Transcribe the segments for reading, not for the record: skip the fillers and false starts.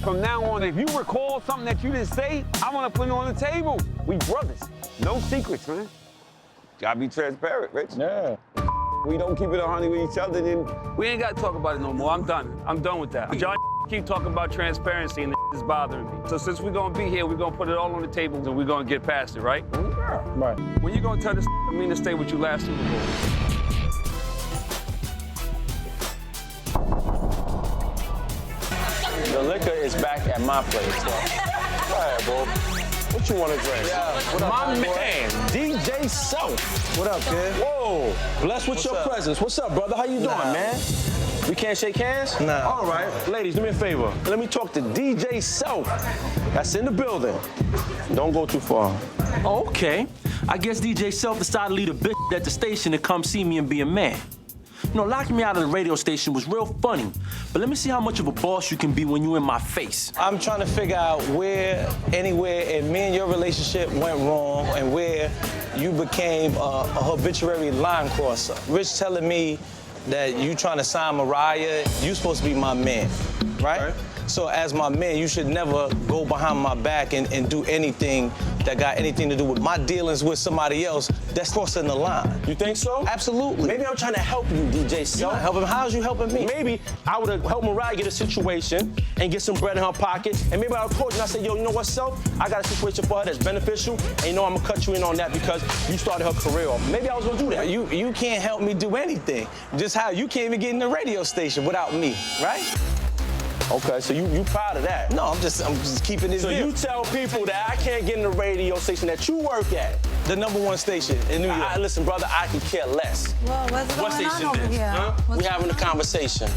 from now on, if you recall something that you didn't say, I want to put it on the table. We brothers. No secrets, man. Gotta be transparent, Rich. Yeah. We don't keep it 100 with each other, then We ain't got to talk about it no more. I'm done. I'm done with that. Y'all keep talking about transparency and it's bothering me. So since we're gonna be here, we're gonna put it all on the table and we're gonna get past it, right? yeah. Right. When you gonna tell this mean to stay with you last Super Bowl? The liquor is back at my place, though. Go ahead, bro. What you want to drink? Yeah. What up, My boy? man, DJ Self. What up, kid? Whoa. Blessed with your up? presence. What's up, brother? How you doing, Nah. man? We can't shake hands? Nah. All right. Ladies, do me a favor. Let me talk to DJ Self. That's in the building. Don't go too far. Okay. I guess DJ Self decided to leave a bitch at the station to come see me and be a man. You know, locking me out of the radio station was real funny, but let me see how much of a boss you can be when you in my face. I'm trying to figure out where, anywhere, and me and your relationship went wrong and where you became a habituary line crosser. Rich telling me that you trying to sign Mariah, you supposed to be my man, right? So as my man, you should never go behind my back and do anything that got anything to do with my dealings with somebody else that's crossing the line. You think so? Absolutely. Maybe I'm trying to help you, DJ You're Self. not helping. How's you helping me? Maybe I would have helped Mariah get a situation and get some bread in her pocket. And maybe I would have called you and I said, yo, you know what, Self? I got a situation for her that's beneficial. And you know I'm gonna cut you in on that because you started her career off. Maybe I was gonna do that. You can't help me do anything. Just how you can't even get in the radio station without me, right? Okay, so you proud of that. No, I'm just keeping this So deal. you tell people that I can't get in the radio station that you work at. The #1 station in New York. Listen, brother, I can care less. Well, what's What going on station over this? here? Huh? What's We having a going on? conversation.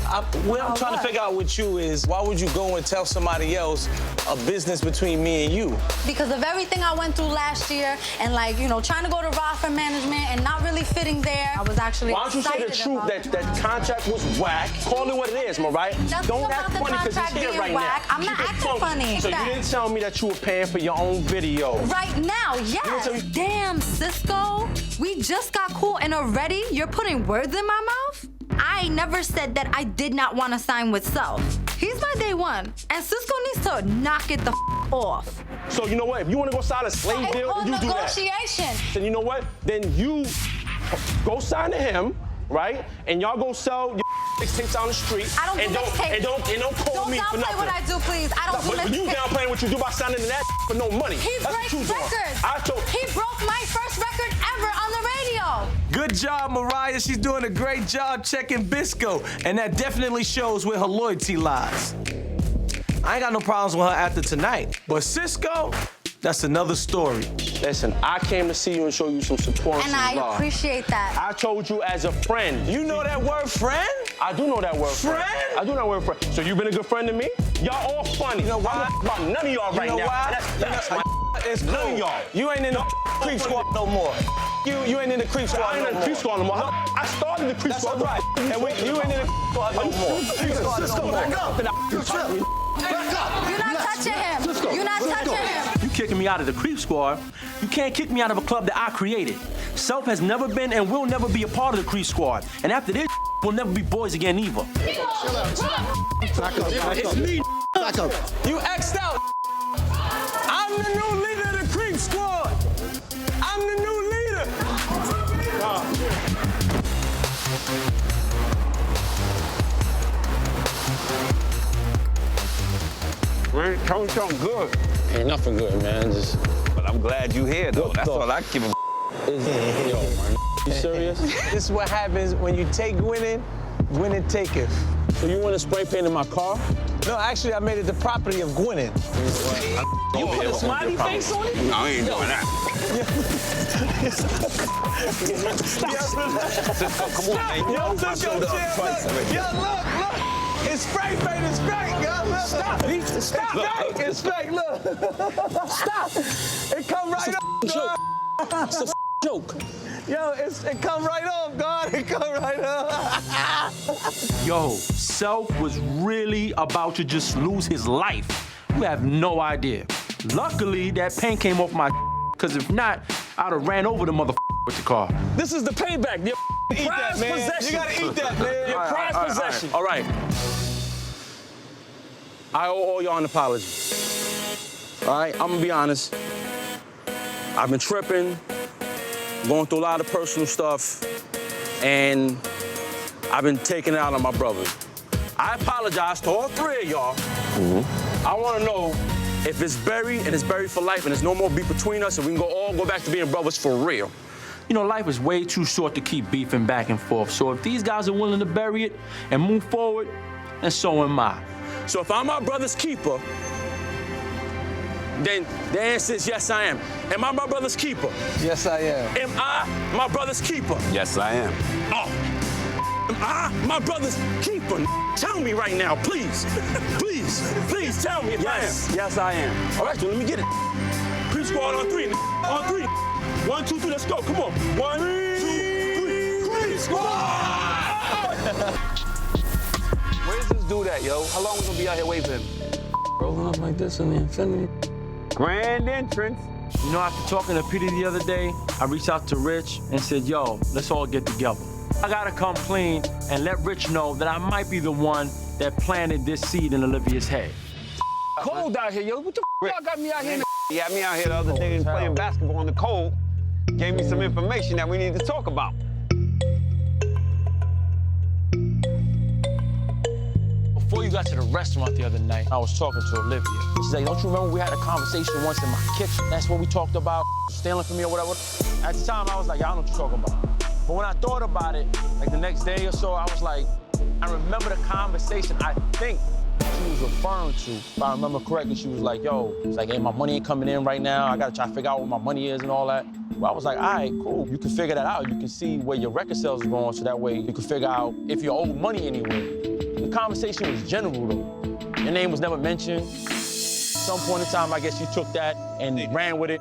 What I'm trying to figure out with you is why would you go and tell somebody else a business between me and you? Because of everything I went through last year and, like, you know, trying to go to Rothman Management and not really fitting there. I was actually Why don't you say the excited truth about that contract was whack? Call it what it is, Mariah. Nothing Don't about act the funny because contract it's here being right whack. now. I'm not Keep it acting funky. funny. So you didn't tell me that you were paying for your own video. Right now, yes. tell me- Damn, Cisco. We just got cool and already you're putting words in my mouth? I never said that I did not want to sign with Self. He's my day one. And Cisco needs to knock it the off. So you know what? If you want to go sign a slave It's deal, called you do that. negotiation. Then you know what? Then you go sign to him, right? And y'all go sell your mixtapes on the street. I don't do mixtapes. And don't call Don't me for downplay nothing. what I do, please. I don't do But you mixtapes. downplaying what you do by signing to that for no money. He That's what breaks you doing. records. I told. He broke my first record ever on the radio. Good job, Mariah. She's doing a great job checking Bisco, and that definitely shows where her loyalty lies. I ain't got no problems with her after tonight, but Cisco, that's another story. Listen, I came to see you and show you some support and And some I love. appreciate that. I told you as a friend. You know that word, friend? I do know that word, Friend? I do know that word, friend. So you been a good friend to me? Y'all all funny. You know why? I don't about none of y'all right know now. why? That's why. It's None cool. of y'all. You ain't in the creep squad no more. You ain't in the creep squad I ain't no in the more. creep squad no more. I started the creep That's squad. all right. And you ain't in the creep squad no more. Creep squad no more. You're not touching him. You're not touching him. You kicking me out of the creep squad. You can't kick me out of a club that I created. Self has never been and will never be a part of the creep squad. And after this, we'll never be boys again either. It's me. Back up. You X'd out. I'm the new leader of the creep squad. I'm the new leader. Man, tell me something good. Ain't nothing good, man. Just But I'm glad you here, though. That's all I give a yo, man. You serious? This is what happens when you take winning, winning taketh. So you want to spray paint in my car? No, actually, I made it the property of Gwinnett. You put a smiley face on it? No, I ain't doing that. Come on, man. Yo, Cisco, Yo, look. It's spray paint, it's fake, yo, look. Stop. It's fake, it's fake, look. Stop. It come right off, Joke. God. It's a joke. Yo, it come right off, God. It come right off. Yo, Self was really about to just lose his life. You have no idea. Luckily, that paint came off my because if not, I'd have ran over the mother with the car. This is the payback. Your Eat that, prized man. possession. You gotta eat that, man. Your prized possession. All right. I owe all y'all an apology. All right, I'm gonna be honest. I've been tripping, going through a lot of personal stuff, and I've been taking it out on my brother. I apologize to all three of y'all. I wanna know if it's buried and it's buried for life and there's no more beef between us and we can all go back to being brothers for real. You know, life is way too short to keep beefing back and forth. So if these guys are willing to bury it and move forward, then so am I. So if I'm my brother's keeper, then the answer is yes, I am. Am I my brother's keeper? Yes, I am. Am I my brother's keeper? Yes, I am. Oh. Am I my brother's keeper? Tell me right now, please. Please tell me if I am. Yes, I am. All right, so let me get it. Pre-squad on three. On three. 1, 2, 3, let's go. Come on. 1, 2, 3. Pre-squad! Where's this dude at, yo? How long we gonna be out here waiting for him? Rolling up like this in the infinity. Grand entrance. You know, after talking to Peter the other day, I reached out to Rich and said, yo, let's all get together. I gotta come clean and let Rich know that I might be the one that planted this seed in Olivia's head. Cold out here, yo. What the y'all got me out here? He had me out here the other day playing basketball in the cold. Gave me some information that we need to talk about. Before you got to the restaurant the other night, I was talking to Olivia. She's like, don't you remember we had a conversation once in my kitchen? That's what we talked about, stealing from me or whatever. At the time, I was like, I don't know what you're talking about. But when I thought about it, like the next day or so, I was like, I remember the conversation. I think she was referring to, if I remember correctly, she was like, yo, it's like, hey, my money ain't coming in right now. I gotta try to figure out what my money is and all that. Well, I was like, all right, cool. You can figure that out. You can see where your record sales are going, so that way you can figure out if you owe money anywhere. The conversation was general, though. Your name was never mentioned. At some point in time, I guess you took that and ran with it.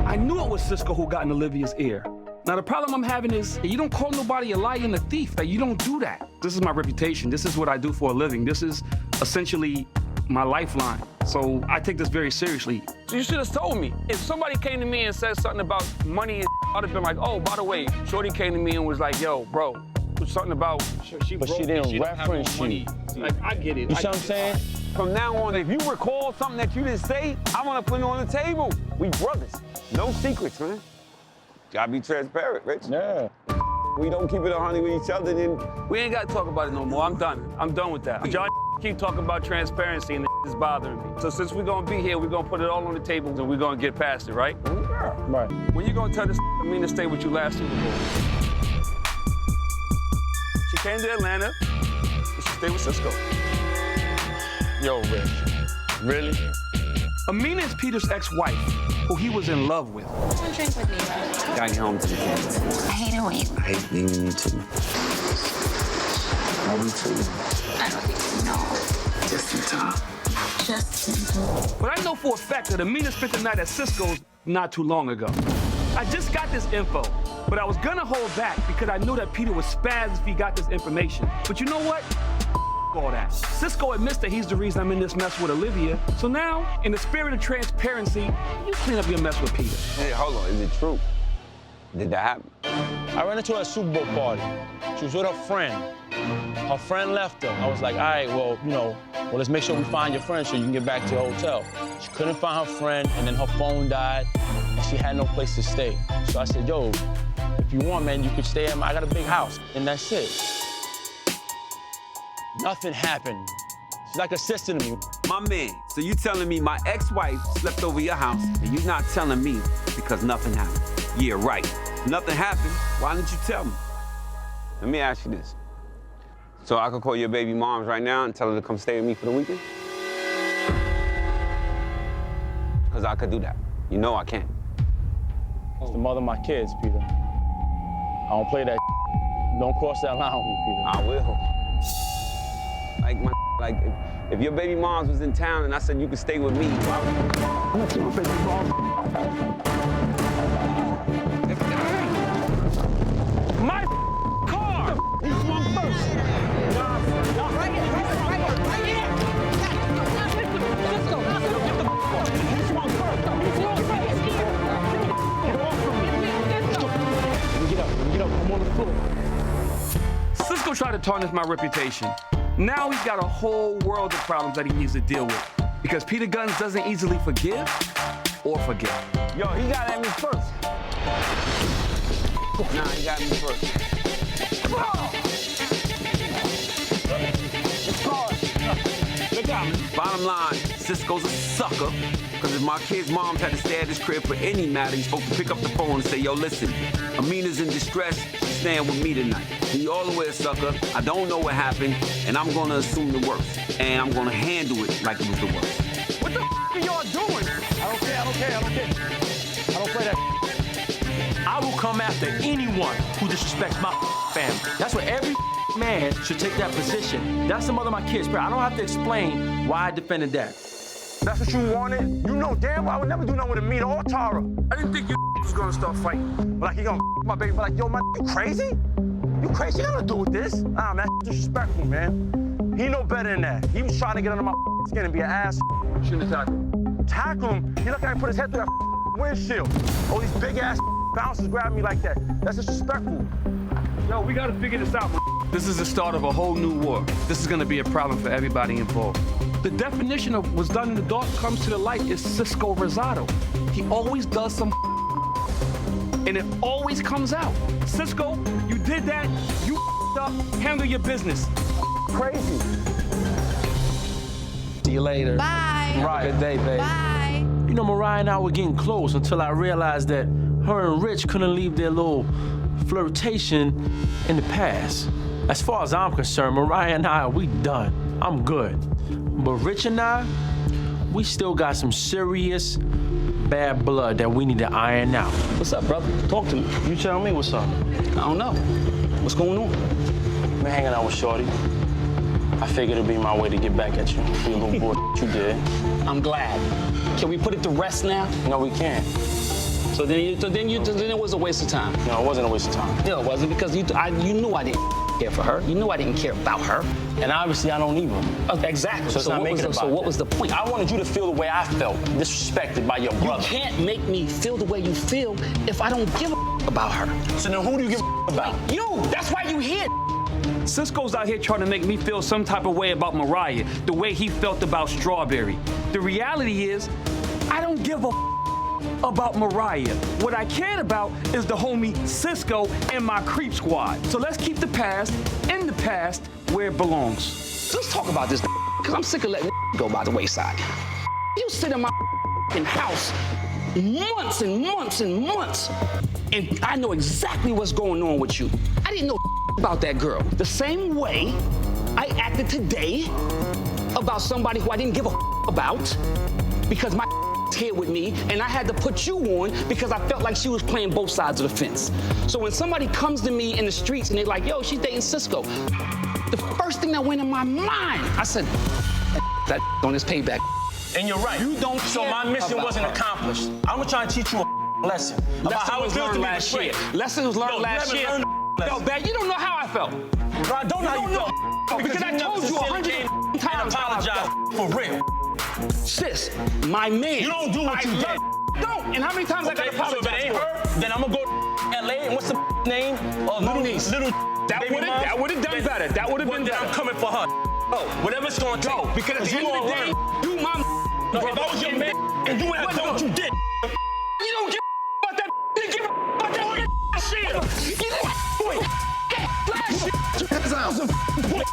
I knew it was Cisco who got in Olivia's ear. Now, the problem I'm having is you don't call nobody a liar and a thief. Like, you don't do that. This is my reputation. This is what I do for a living. This is essentially my lifeline. So I take this very seriously. So you should have told me. If somebody came to me and said something about money, I'd have been like, oh, by the way, Shorty came to me and was like, yo, bro, something about But she didn't reference you. Like, I get it. You see what I'm saying? From now on, if you recall something that you didn't say, I want to put it on the table. We brothers. No secrets, man. Gotta be transparent, Rich. Yeah. We don't keep it 100 with each other, then We ain't got to talk about it no more. I'm done. I'm done with that. John keep talking about transparency and it's bothering me. So since we're gonna be here, we're gonna put it all on the table and we're gonna get past it, right? Right. When you gonna tell this me to stay with you last Super Bowl? She came to Atlanta and she stayed with Cisco. Yo, Rich. Really? Amina is Peter's ex-wife, who he was in love with. Come drink with me, bro. got you home to the kids. I hate it when you. I hate leaving you too. Love you too. I don't think you know. Just in time. Just in time. But I know for a fact that Amina spent the night at Cisco's not too long ago. I just got this info, but I was gonna hold back because I knew that Peter would spaz if he got this information. But you know what? All that. Cisco admits that he's the reason I'm in this mess with Olivia. So now, in the spirit of transparency, you clean up your mess with Peter. Hey, hold on, is it true? Did that happen? I ran into her at a Super Bowl party. She was with her friend. Her friend left her. I was like, all right, well, let's make sure we find your friend so you can get back to your hotel. She couldn't find her friend, and then her phone died, and she had no place to stay. So I said, yo, if you want, man, you could stay at I got a big house, and that's it. Nothing happened. She's like a sister to me. My man, so you telling me my ex-wife slept over your house, and you not telling me because nothing happened? Yeah, right. Nothing happened. Why didn't you tell me? Let me ask you this. So I could call your baby moms right now and tell her to come stay with me for the weekend? Because I could do that. You know I can. It's the mother of my kids, Peter. I don't play that. Don't cross that line with me, Peter. I will. Like if your baby moms was in town and I said you could stay with me, I'm not your baby mom. My car! He swung first. Right here. Cisco, get the off. He swung first. Get off from me. Let me get up. I'm on the floor. Cisco tried to tarnished my reputation. Now he's got a whole world of problems that he needs to deal with. Because Peter Guns doesn't easily forgive or forget. Yo, he got at me first. Nah, he got me first. Bottom line, Cisco's a sucker. Because if my kid's mom had to stay at his crib for any matter, he's supposed to pick up the phone and say, yo, listen, Amina's in distress, she's staying with me tonight. He all the way a sucker, I don't know what happened, and I'm gonna assume the worst. And I'm gonna handle it like it was the worst. What the are y'all doing? I don't care. I don't play that. I will come after anyone who disrespects my family. That's what every man should take that position. That's the mother of my kids, bro. I don't have to explain why I defended that. That's what you wanted? You know damn well I would never do nothing with Amina or Tara. I didn't think you was gonna start fighting. Like, you gonna my baby, like, yo, man, you crazy? You crazy? You got nothing to do with this. Nah, man, disrespectful, man. He know better than that. He was trying to get under my skin and be an ass. Shouldn't have tackled him. Tackle him. He like I put his head through that windshield. All these big ass bouncers grabbing me like that. That's disrespectful. Yo, we gotta figure this out, man. This is the start of a whole new war. This is gonna be a problem for everybody involved. The definition of what's done in the dark comes to the light is Cisco Rosado. He always does some and it always comes out. Cisco, you did that, you up, handle your business. Crazy. See you later. Bye. Right. Good day, babe. Bye. You know, Mariah and I were getting close until I realized that her and Rich couldn't leave their little flirtation in the past. As far as I'm concerned, Mariah and I, we done. I'm good. But Rich and I, we still got some serious bad blood that we need to iron out. What's up, brother? Talk to me. You tell me what's up. I don't know. What's going on? Been hanging out with Shorty. I figured it'd be my way to get back at you for your little boy you did. I'm glad. Can we put it to rest now? No, we can't. So then it was a waste of time. No, it wasn't a waste of time. No, it wasn't, because you knew I didn't care for her. You knew I didn't care about her. And obviously I don't either. Exactly. So it's not making about So what was the point? I wanted you to feel the way I felt, disrespected by your brother. You can't make me feel the way you feel if I don't give a about her. So then who do you give a about? You! That's why you here. Cisco's out here trying to make me feel some type of way about Mariah, the way he felt about Strawberry. The reality is, I don't give a about Mariah. What I cared about is the homie Cisco and my creep squad. So let's keep the past in the past where it belongs. So let's talk about this, because I'm sick of letting go by the wayside. You sit in my house months and months and months, and I know exactly what's going on with you. I didn't know about that girl. The same way I acted today about somebody who I didn't give a about, because my here with me, and I had to put you on because I felt like she was playing both sides of the fence. So when somebody comes to me in the streets and they're like, yo, she's dating Cisco, the first thing that went in my mind, I said, that on this payback. And you're right. You don't So care my mission about wasn't her. accomplished. I'm gonna try to teach you a lesson about how it feels to be last year. betrayed. Lesson was learned No, you last haven't year. learned the Yo, lesson. Dad, you don't know how I felt. Bro, I don't know how you felt. Because I told you 100 times how I apologize for real. Sis, my man. You don't do what you did. Don't. And how many times I got to So if apologize it ain't for? her, then I'm gonna go to LA, and what's the name? Little niece. That baby would've- mom. that would've done Then- better. That would've well, been then better. I'm coming for her. Oh, whatever it's gonna take. Because at the end of the day, you my No, if I was your man, and you wouldn't have done what you did. You don't give about that. You give about that shit. You point. Last shit. That wasn't the point.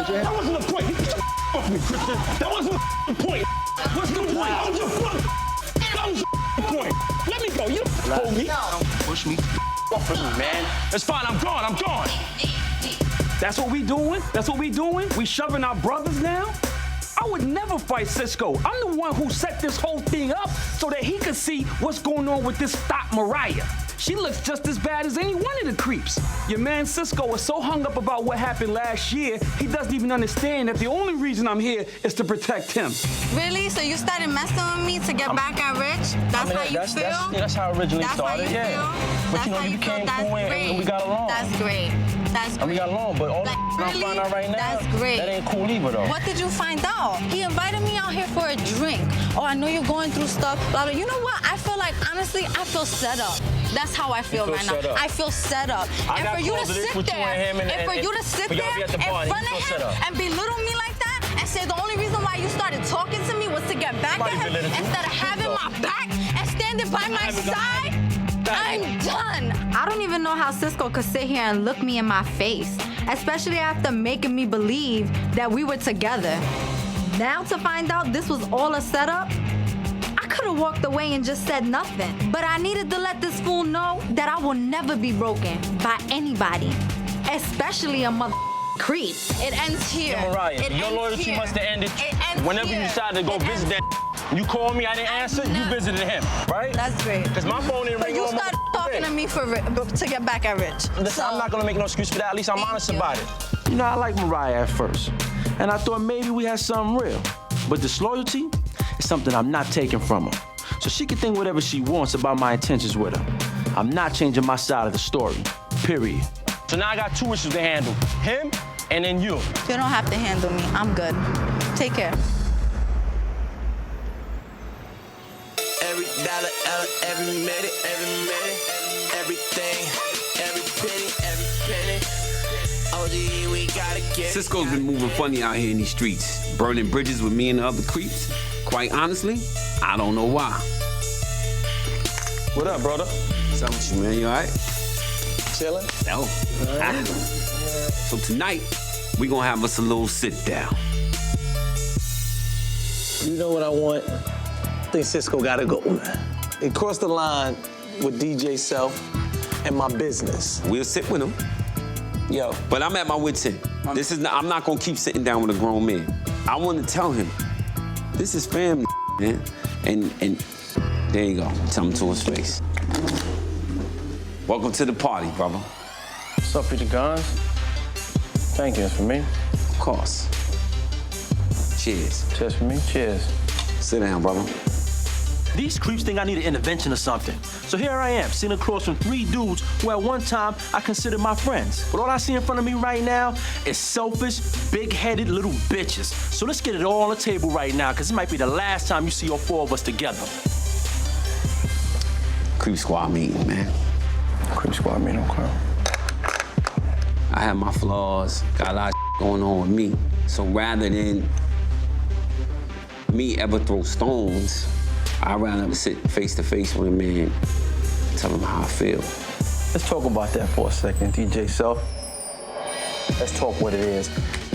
That wasn't the point. Off me, Christian. That wasn't the point. What's the point? That was your point. That was your point. Let me go. You don't hold me. Push me. Off of me, man. It's fine. I'm gone. I'm gone. That's what we doing? That's what we doing? We shoving our brothers now? I would never fight Cisco. I'm the one who set this whole thing up so that he could see what's going on with this thought Mariah. She looks just as bad as any one of the creeps. Your man Cisco is so hung up about what happened last year, he doesn't even understand that the only reason I'm here is to protect him. Really? So you started messing with me to get back at Rich? That's how you feel? That's how it originally That's started, how you yeah. feel? But That's you know, how you became feel? cool and we got along. That's great. That's And we got great. along, but all Like, the I'm really? finding out right now, That's great. that ain't cool either, though. What did you find out? He invited me out here for a drink. Oh, I know you're going through stuff. Blah, blah. You know what? I feel like, honestly, I feel set up. That's how I feel feel right now. set up. I feel set up. I And got for you to calls of this sit with you there, and him and for you to sit for y'all there be at in the party, front you of feel set him up. and belittle me like that and say the only reason why you started talking to me was to get back Somebody at him belittled you. instead of having my back and standing by my side. I'm done. I don't even know how Cisco could sit here and look me in my face, especially after making me believe that we were together. Now to find out this was all a setup, I could have walked away and just said nothing. But I needed to let this fool know that I will never be broken by anybody, especially a mother creep. It ends here. Yeah, Mariah, It your ends loyalty here. must have ended It ends whenever here. you decided to go It visit ends- that. You called me, I didn't answer, you visited him, right? That's great. Because my phone didn't But ring you on my started talking to me to get back at Rich. Listen, I'm not gonna make no excuse for that. At least I'm Thank honest you. about it. You know, I like Mariah at first, and I thought maybe we had something real. But disloyalty is something I'm not taking from her. So she can think whatever she wants about my intentions with her. I'm not changing my side of the story, period. So now I got two issues to handle. Him and then you. You don't have to handle me. I'm good. Take care. Every dollar, every minute, everything, every penny. OG, we gotta get. Cisco's been moving funny out here in these streets, burning bridges with me and the other creeps. Quite honestly, I don't know why. What up, brother? What's up with you, man? You all right? Chilling? No. So tonight, we gonna have us a little sit down. You know what I want? I think Cisco gotta go, man. It crossed the line with DJ Self and my business. We'll sit with him. Yo, But I'm at my wit's end. I'm not gonna keep sitting down with a grown man. I want to tell him, this is family, man. And there you go. Tell him to his face. Welcome to the party, brother. what's up, Peter Guns? Thank you, it's for me. Of course. Cheers. Cheers for me, cheers. Sit down, brother. These creeps think I need an intervention or something. So here I am, sitting across from three dudes who at one time I considered my friends. But all I see in front of me right now is selfish, big-headed little bitches. So let's get it all on the table right now, because this might be the last time you see all four of us together. Creep squad meeting, man. Creep squad meeting, okay. I have my flaws, got a lot of going on with me. So rather than me ever throw stones, I'd rather sit face to face with a man, tell him how I feel. Let's talk about that for a second, DJ Self. Let's talk what it is.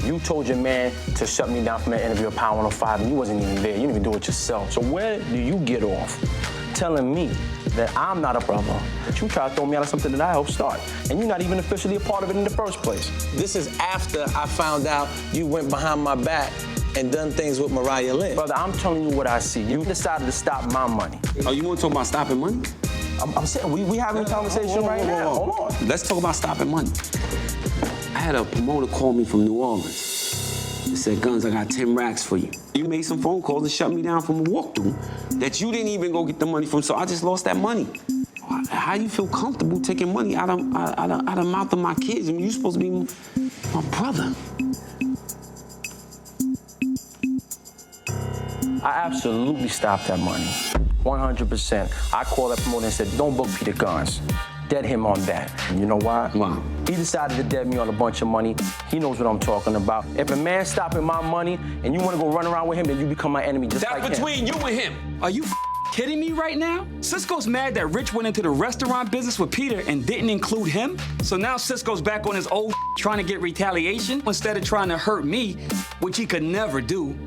You told your man to shut me down from that interview at Power 105, and you wasn't even there. You didn't even do it yourself. So where do you get off telling me that I'm not a brother, that you try to throw me out of something that I helped start, and you're not even officially a part of it in the first place? This is after I found out you went behind my back and done things with Mariahlynn. Brother, I'm telling you what I see. You decided to stop my money. Oh, you want to talk about stopping money? I'm saying, we having a conversation right now. Hold on. Let's talk about stopping money. I had a promoter call me from New Orleans. He said, Guns, I got 10 racks for you. You made some phone calls and shut me down from a walkthrough that you didn't even go get the money from, so I just lost that money. How you feel comfortable taking money out of the mouth of my kids? I mean, you're supposed to be my brother. I absolutely stopped that money. 100%. I called that promoter and said, don't book Peter Guns. Dead him on that. And you know why? Why? He decided to dead me on a bunch of money. He knows what I'm talking about. If a man's stopping my money and you want to go run around with him, then you become my enemy just like him. That's between you and him. Are you kidding me right now? Cisco's mad that Rich went into the restaurant business with Peter and didn't include him. So now Cisco's back on his old trying to get retaliation instead of trying to hurt me, which he could never do.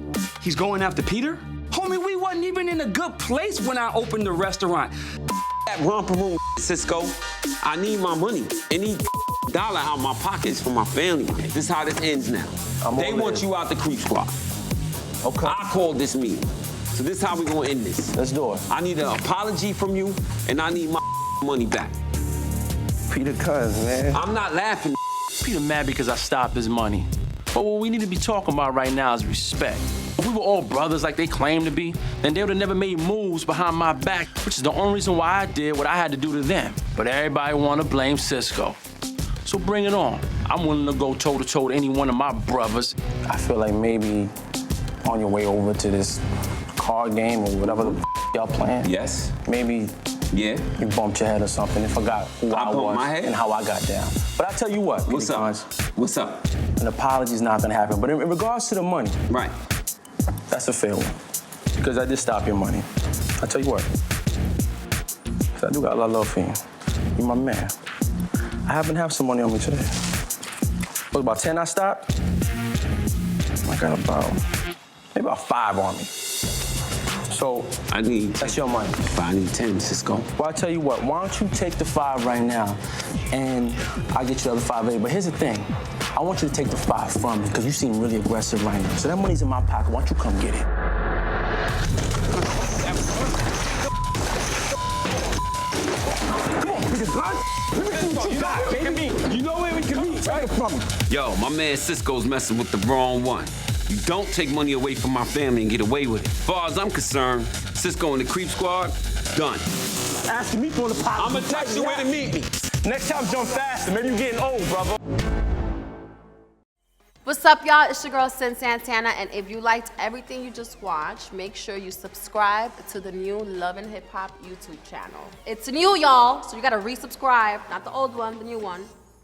He's going after Peter? Homie, we wasn't even in a good place when I opened the restaurant. That romper room, Cisco. I need my money. Any dollar out my pockets for my family. This is how this ends now. They want you out the creep squad. Okay. I called this meeting. So this is how we gonna end this. Let's do it. I need an apology from you, and I need my money back. Peter Guns, man. I'm not laughing. Peter mad because I stopped his money. But what we need to be talking about right now is respect. If we were all brothers like they claim to be, then they would have never made moves behind my back, which is the only reason why I did what I had to do to them. But everybody want to blame Cisco. So bring it on. I'm willing to go toe-to-toe with any one of my brothers. I feel like maybe on your way over to this card game or whatever the y'all playing. Yes. Maybe Yeah. you bumped your head or something and forgot who I bumped was my head? and how I got down. But I tell you what, What's Petey up? Cons, What's up? an apology is not gonna happen. But in regards to the money, Right. that's a fair one. Because I did stop your money. I tell you what, 'cause I do got a lot of love for you. You're my man. I happen to have some money on me today. What, about 10 I stopped? I got maybe about 5 on me. So I need. that's your money. I need 10, Cisco. Well, I tell you what, why don't you take the 5 right now and I'll get you the other 5 later. But here's the thing, I want you to take the 5 from me because you seem really aggressive right now. So that money's in my pocket, why don't you come get it? You know where we can meet. Right from me. Yo, my man Cisco's messing with the wrong one. You don't take money away from my family and get away with it. As far as I'm concerned, Cisco and the Creep Squad, done. Asking me for the pot. I'ma text you where to meet me. Next time, jump faster. Maybe you're getting old, brother. What's up, y'all? It's your girl, Sin Santana, and if you liked everything you just watched, make sure you subscribe to the new Love and Hip Hop YouTube channel. It's new, y'all, so you gotta resubscribe, not the old one, the new one.